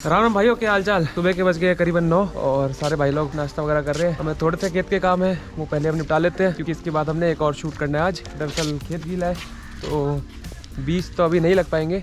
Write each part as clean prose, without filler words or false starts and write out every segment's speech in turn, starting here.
राम राम भाइयों, क्या हाल चाल। सुबह के बज गए करीबन 9 और सारे भाई लोग नाश्ता वगैरह कर रहे हैं। हमें थोड़े से खेत के काम है वो पहले हम निपटा लेते हैं, क्योंकि इसके बाद हमने एक और शूट करना है आज। दरअसल खेत गीला है तो बीज तो अभी नहीं लग पाएंगे,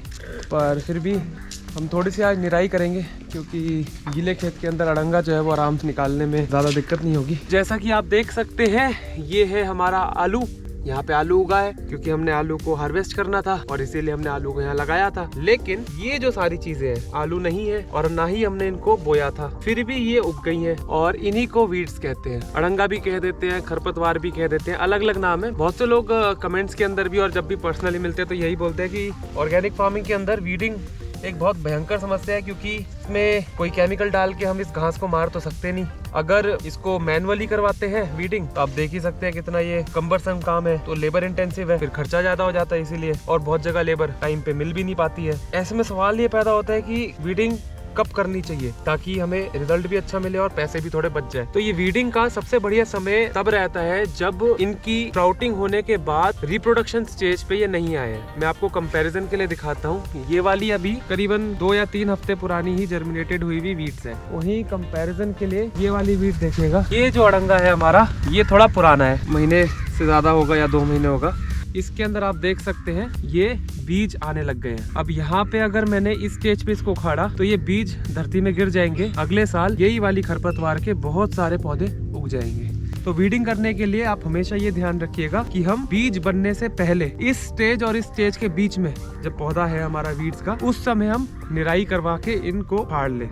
पर फिर भी हम थोड़ी सी आज निराई करेंगे, क्योंकि गीले खेत के अंदर अड़ंगा जो है वो आराम से निकालने में ज़्यादा दिक्कत नहीं होगी। जैसा कि आप देख सकते हैं, ये है हमारा आलू। यहाँ पे आलू उगा है क्योंकि हमने आलू को हार्वेस्ट करना था और इसीलिए हमने आलू को यहाँ लगाया था। लेकिन ये जो सारी चीजें हैं, आलू नहीं है और ना ही हमने इनको बोया था, फिर भी ये उग गई हैं और इन्हीं को वीड्स कहते हैं। अड़ंगा भी कह देते हैं, खरपतवार भी कह देते हैं, अलग अलग नाम है। बहुत से लोग कमेंट्स के अंदर भी और जब भी पर्सनली मिलते हैं तो यही बोलते हैं कि ऑर्गेनिक फार्मिंग के अंदर वीडिंग एक बहुत भयंकर समस्या है, क्योंकि इसमें कोई केमिकल डाल के हम इस घास को मार तो सकते नहीं। अगर इसको मैनुअली करवाते हैं वीडिंग तो आप देख ही सकते हैं कितना ये कम्बरसम काम है, तो लेबर इंटेंसिव है, फिर खर्चा ज्यादा हो जाता है इसीलिए, और बहुत जगह लेबर टाइम पे मिल भी नहीं पाती है। ऐसे में सवाल ये पैदा होता है कि वीडिंग कब करनी चाहिए ताकि हमें रिजल्ट भी अच्छा मिले और पैसे भी थोड़े बच जाए। तो ये वीडिंग का सबसे बढ़िया समय तब रहता है जब इनकी स्प्राउटिंग होने के बाद रिप्रोडक्शन स्टेज पे ये नहीं आए हैं। मैं आपको कंपैरिजन के लिए दिखाता हूँ। ये वाली अभी करीबन 2 या 3 हफ्ते पुरानी ही जर्मिनेटेड हुई हुई वीड्स है। वहीं कंपैरिजन के लिए ये वाली वीड देखिएगा। ये जो अड़ंगा है हमारा, ये थोड़ा पुराना है, महीने से ज्यादा होगा या 2 महीने होगा। इसके अंदर आप देख सकते हैं ये बीज आने लग गए हैं। अब यहाँ पे अगर मैंने इस स्टेज पे इसको उखाड़ा तो ये बीज धरती में गिर जाएंगे। अगले साल यही वाली खरपतवार के बहुत सारे पौधे उग जाएंगे। तो वीडिंग करने के लिए आप हमेशा ये ध्यान रखिएगा कि हम बीज बनने से पहले इस स्टेज और इस स्टेज के बीच में जब पौधा है हमारा वीड्स का, उस समय हम निराई करवा के इनको फाड़ ले।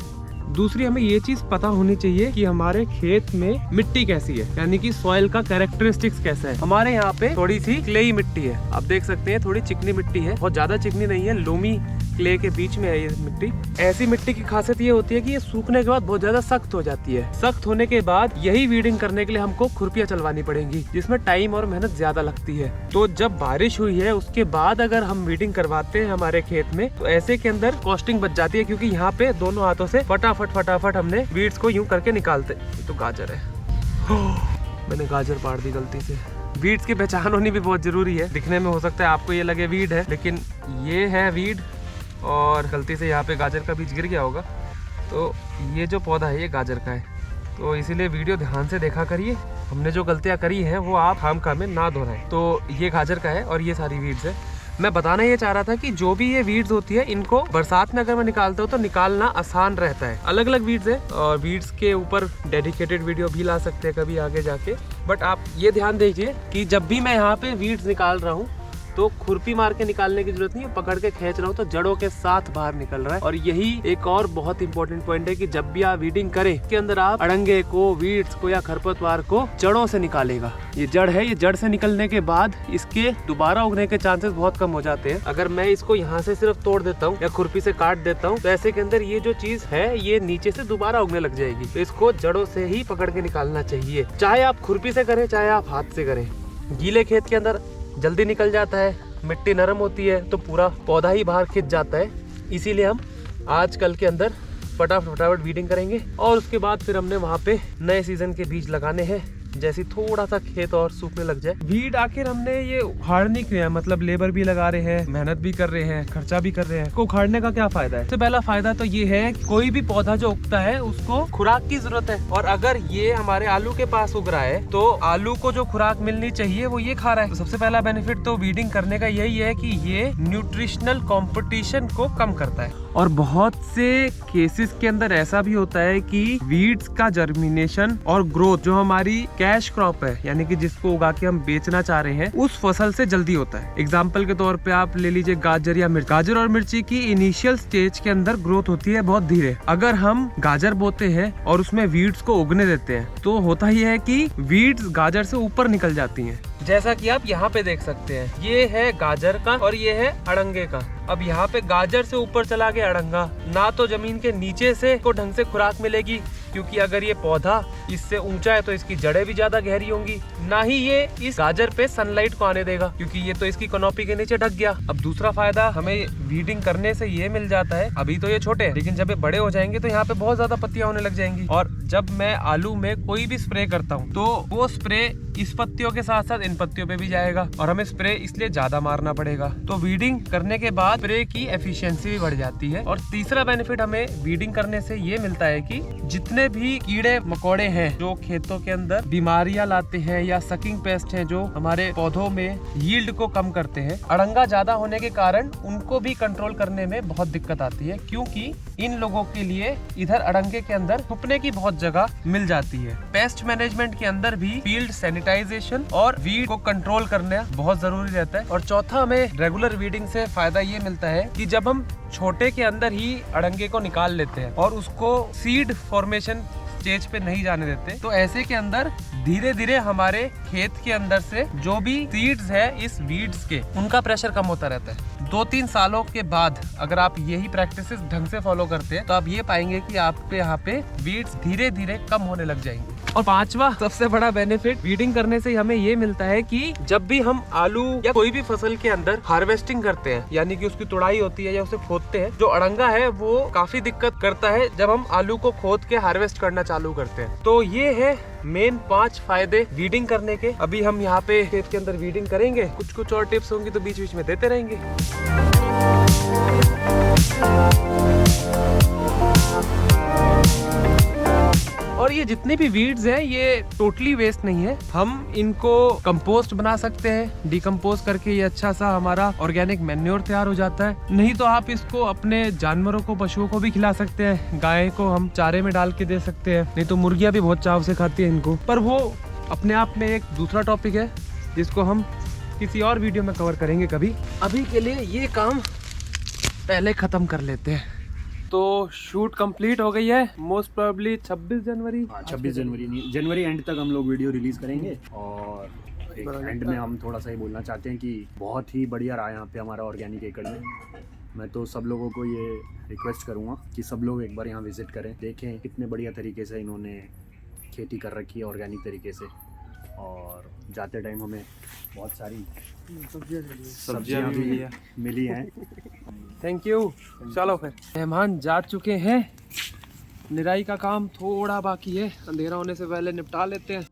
दूसरी, हमें ये चीज पता होनी चाहिए कि हमारे खेत में मिट्टी कैसी है, यानी कि सॉइल का कैरेक्टरिस्टिक्स कैसा है। हमारे यहाँ पे थोड़ी सी क्लेई मिट्टी है, आप देख सकते हैं, थोड़ी चिकनी मिट्टी है, बहुत ज्यादा चिकनी नहीं है, लोमी क्ले के बीच में है ये मिट्टी। ऐसी मिट्टी की खासियत ये होती है कि ये सूखने के बाद बहुत ज्यादा सख्त हो जाती है। सख्त होने के बाद यही वीडिंग करने के लिए हमको खुरपियां चलवानी पड़ेंगी, जिसमें टाइम और मेहनत ज्यादा लगती है। तो जब बारिश हुई है उसके बाद अगर हम वीडिंग करवाते हैं हमारे खेत में, तो ऐसे के अंदर कॉस्टिंग बच जाती है, क्योंकि यहाँ पे दोनों हाथों से फटाफट हमने वीड्स को यूं करके निकालते। ये तो गाजर है, मैंने गाजर पाड़ दी गलती से। वीड्स की पहचान होनी भी बहुत जरूरी है। दिखने में हो सकता है आपको ये लगे वीड है, लेकिन ये है वीड और गलती से यहाँ पे गाजर का बीज गिर गया होगा। तो ये जो पौधा है ये गाजर का है, तो इसीलिए वीडियो ध्यान से देखा करिए। हमने जो गलतियाँ करी हैं वो आप खामखा में ना दोहराएं। तो ये गाजर का है और ये सारी वीड्स है। मैं बताना ये चाह रहा था कि जो भी ये वीड्स होती है, इनको बरसात में अगर मैं निकालता हूँ तो निकालना आसान रहता है। अलग अलग वीड्स है और वीड्स के ऊपर डेडिकेटेड वीडियो भी ला सकते हैं कभी आगे जाके। बट आप ये ध्यान दीजिए कि जब भी मैं यहाँ पे वीड्स निकाल रहा हूँ तो खुरपी मार के निकालने की जरूरत नहीं है, पकड़ के खींच रहा हूँ तो जड़ों के साथ बाहर निकल रहा है। और यही एक और बहुत इंपॉर्टेंट पॉइंट है कि जब भी आप वीडिंग करें के अंदर आप अड़ंगे को, वीड्स को या खरपतवार को जड़ों से निकालेगा। ये जड़ है, ये जड़ से निकलने के बाद इसके दोबारा उगने के चांसेस बहुत कम हो जाते हैं। अगर मैं इसको यहाँ से सिर्फ तोड़ देता हूँ या खुरपी से काट देता हूँ तो ऐसे के अंदर ये जो चीज है ये नीचे से दोबारा उगने लग जाएगी। तो इसको जड़ों से ही पकड़ के निकालना चाहिए, चाहे आप खुरपी से करें चाहे आप हाथ से करें। गीले खेत के अंदर जल्दी निकल जाता है, मिट्टी नरम होती है तो पूरा पौधा ही बाहर खिंच जाता है। इसीलिए हम आजकल के अंदर फटाफट वीडिंग करेंगे और उसके बाद फिर हमने वहाँ पे नए सीजन के बीज लगाने हैं, जैसे थोड़ा सा खेत और सूखने लग जाए। वीड आखिर हमने ये उखाड़ने क्यों है, मतलब लेबर भी लगा रहे हैं, मेहनत भी कर रहे हैं, खर्चा भी कर रहे हैं, इसको उखाड़ने का क्या फायदा है। सबसे पहला फायदा तो ये है, कोई भी पौधा जो उगता है उसको खुराक की जरूरत है, और अगर ये हमारे आलू के पास उग रहा है तो आलू को जो खुराक मिलनी चाहिए वो ये खा रहा है। तो सबसे पहला बेनिफिट तो वीडिंग करने का यही है कि ये न्यूट्रिशनल कॉम्पिटिशन को कम करता है। और बहुत से केसेस के अंदर ऐसा भी होता है कि वीड्स का जर्मिनेशन और ग्रोथ जो हमारी कैश क्रॉप है, यानी कि जिसको उगा के हम बेचना चाह रहे हैं, उस फसल से जल्दी होता है। एग्जाम्पल के तौर पे आप ले लीजिए गाजर या मिर्च। गाजर और मिर्ची की इनिशियल स्टेज के अंदर ग्रोथ होती है बहुत धीरे। अगर हम गाजर बोते हैं और उसमें वीड्स को उगने देते हैं तो होता ही है कि वीड्स गाजर से ऊपर निकल जाती हैं, जैसा कि आप यहाँ पे देख सकते हैं। ये है गाजर का और ये है अड़ंगे का। अब यहाँ पे गाजर से ऊपर चला गया अड़ंगा, ना तो जमीन के नीचे से को ढंग से खुराक मिलेगी क्योंकि अगर ये पौधा इससे ऊंचा है तो इसकी जड़ें भी ज्यादा गहरी होंगी, ना ही ये इस गाजर पे सनलाइट को आने देगा क्योंकि ये तो इसकी कनोपी के नीचे ढक गया। अब दूसरा फायदा हमें वीडिंग करने से ये मिल जाता है, अभी तो ये छोटे हैं लेकिन जब ये बड़े हो जाएंगे तो यहाँ पे बहुत ज्यादा पत्तियां होने लग जाएंगी। और जब मैं आलू में कोई भी स्प्रे करता हूँ तो वो स्प्रे इस पत्तियों के साथ साथ इन पत्तियों पे भी जाएगा और हमें स्प्रे इसलिए ज्यादा मारना पड़ेगा। तो वीडिंग करने के बाद स्प्रे की एफिशिएंसी भी बढ़ जाती है। और तीसरा बेनिफिट हमें वीडिंग करने से ये मिलता है कि जितने भी कीड़े मकोड़े हैं जो खेतों के अंदर बीमारियां लाते हैं या सकिंग पेस्ट हैं जो हमारे पौधों में यील्ड को कम करते हैं, अड़ंगा ज्यादा होने के कारण उनको भी कंट्रोल करने में बहुत दिक्कत आती है क्योंकि इन लोगों के लिए इधर अड़ंगे के अंदर छुपने की बहुत जगह मिल जाती है। पेस्ट मैनेजमेंट के अंदर भी फील्ड सैनिटाइजेशन और वीड को कंट्रोल करना बहुत जरूरी रहता है। और चौथा, हमें रेगुलर वीडिंग से फायदा ये मिलता है कि जब हम छोटे के अंदर ही अड़ंगे को निकाल लेते हैं और उसको सीड फॉर्मेशन स्टेज पे नहीं जाने देते तो ऐसे के अंदर धीरे धीरे हमारे खेत के अंदर से जो भी सीड्स है इस वीड्स के, उनका प्रेशर कम होता रहता है। 2-3 सालों के बाद अगर आप यही प्रैक्टिसेस ढंग से फॉलो करते हैं तो आप ये पाएंगे कि आपके यहाँ पे वीड्स धीरे धीरे कम होने लग जाएंगे। और पांचवा सबसे बड़ा बेनिफिट वीडिंग करने से हमें ये मिलता है कि जब भी हम आलू या कोई भी फसल के अंदर हार्वेस्टिंग करते हैं यानी कि उसकी तुड़ाई होती है या उसे खोदते हैं, जो अड़ंगा है वो काफी दिक्कत करता है जब हम आलू को खोद के हार्वेस्ट करना चालू करते हैं। तो ये है मेन 5 फायदे वीडिंग करने के। अभी हम यहाँ पे खेत के अंदर वीडिंग करेंगे, कुछ और टिप्स होंगी तो बीच बीच में देते रहेंगे। और ये जितने भी वीड्स हैं ये टोटली वेस्ट नहीं है, हम इनको कंपोस्ट बना सकते हैं। डिकम्पोज करके ये अच्छा सा हमारा ऑर्गेनिक मैन्योर तैयार हो जाता है। नहीं तो आप इसको अपने जानवरों को, पशुओं को भी खिला सकते हैं। गाय को हम चारे में डाल के दे सकते हैं, नहीं तो मुर्गियां भी बहुत चाव से खाती है इनको। पर वो अपने आप में एक दूसरा टॉपिक है जिसको हम किसी और वीडियो में कवर करेंगे कभी। अभी के लिए ये काम पहले खत्म कर लेते हैं। तो शूट कंप्लीट हो गई है, मोस्ट प्रोबेबली 26 जनवरी। 26 जनवरी नहीं, जनवरी एंड तक हम लोग वीडियो रिलीज करेंगे। और एक एंड में हम थोड़ा सा ही बोलना चाहते हैं कि बहुत ही बढ़िया रहा यहाँ पे हमारा ऑर्गेनिक एकड़ में। मैं तो सब लोगों को ये रिक्वेस्ट करूँगा कि सब लोग एक बार यहाँ विजिट करें, देखें कितने बढ़िया तरीके से इन्होंने खेती कर रखी है ऑर्गेनिक तरीके से। और जाते टाइम हमें बहुत सारी सब्जियाँ भी मिली हैं। Thank you. चलो फिर मेहमान जा चुके हैं, निराई का काम थोड़ा बाकी है, अंधेरा होने से पहले निपटा लेते हैं।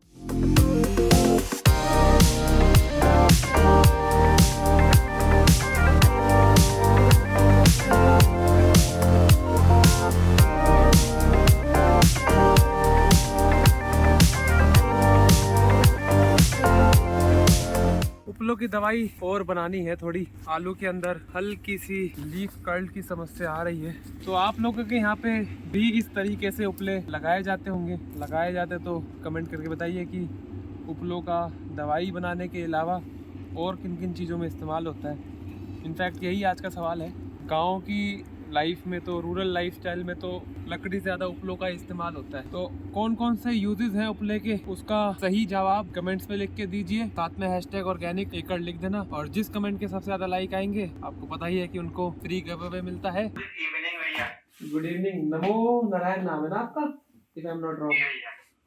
उपलों की दवाई और बनानी है थोड़ी। आलू के अंदर हल्की सी लीफ कर्ल की समस्या आ रही है, तो आप लोगों के यहाँ पे भी इस तरीके से उपले लगाए जाते होंगे। लगाए जाते तो कमेंट करके बताइए कि उपलों का दवाई बनाने के अलावा और किन किन चीज़ों में इस्तेमाल होता है। इनफैक्ट यही आज का सवाल है। गाँव की लाइफ में तो, रूरल लाइफस्टाइल में तो लकड़ी से ज्यादा उपलों का इस्तेमाल होता है। तो कौन कौन से यूजेस हैं उपले के, उसका सही जवाब कमेंट्स में लिख के दीजिए। साथ में हैशटैग ऑर्गेनिक एकड़ लिख देना। और जिस कमेंट के सबसे ज्यादा लाइक आएंगे आपको पता ही है कि उनको फ्री गिव अवे मिलता है। Good evening. नमो नारायण नाम है ना आपका, if I am not wrong.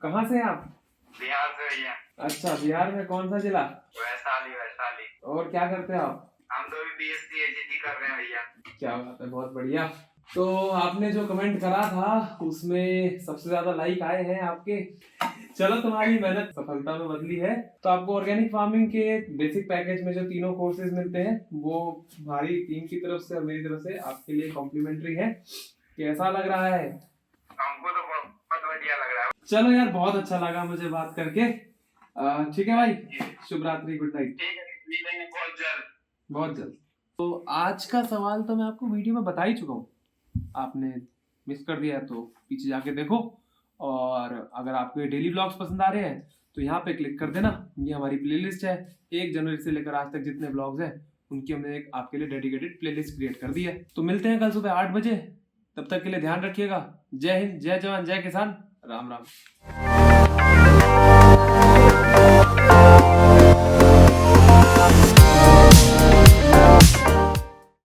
कहाँ से आप? बिहार से भैया। अच्छा, बिहार में कौन सा जिला? वैशाली। वैशाली। और क्या करते हैं आप? हम तो भी BSc AGT कर रहे हैं भैया। क्या बात है, बहुत बढ़िया। तो आपने जो कमेंट करा था उसमें सबसे ज्यादा लाइक आए हैं आपके। चलो, तुम्हारी मेहनत सफलता में बदली है। तो आपको ऑर्गेनिक फार्मिंग के बेसिक पैकेज में जो तीनों कोर्सेज मिलते हैं वो हमारी टीम की तरफ से और मेरी तरफ से आपके लिए कॉम्प्लीमेंट्री है। कैसा लग रहा है? हमको तो बहुत बढ़िया लग रहा है। चलो यार, बहुत अच्छा लगा मुझे बात करके। ठीक है भाई, शुभ रात्रि, गुड नाइट। ठीक है, मिलेंगे बहुत जल्द। बहुत जल्द। तो आज का सवाल तो मैं आपको वीडियो में बता ही चुका हूँ, आपने मिस कर दिया है तो पीछे जाके देखो। और अगर आपको ये डेली व्लॉग्स पसंद आ रहे हैं तो यहाँ पे क्लिक कर देना। ये हमारी प्लेलिस्ट है, 1 जनवरी से लेकर आज तक जितने व्लॉग्स हैं उनकी हमने एक आपके लिए डेडिकेटेड प्लेलिस्ट क्रिएट कर दी है। तो मिलते हैं कल सुबह 8 बजे, तब तक के लिए ध्यान रखिएगा। जय हिंद, जय जवान, जय किसान, राम राम।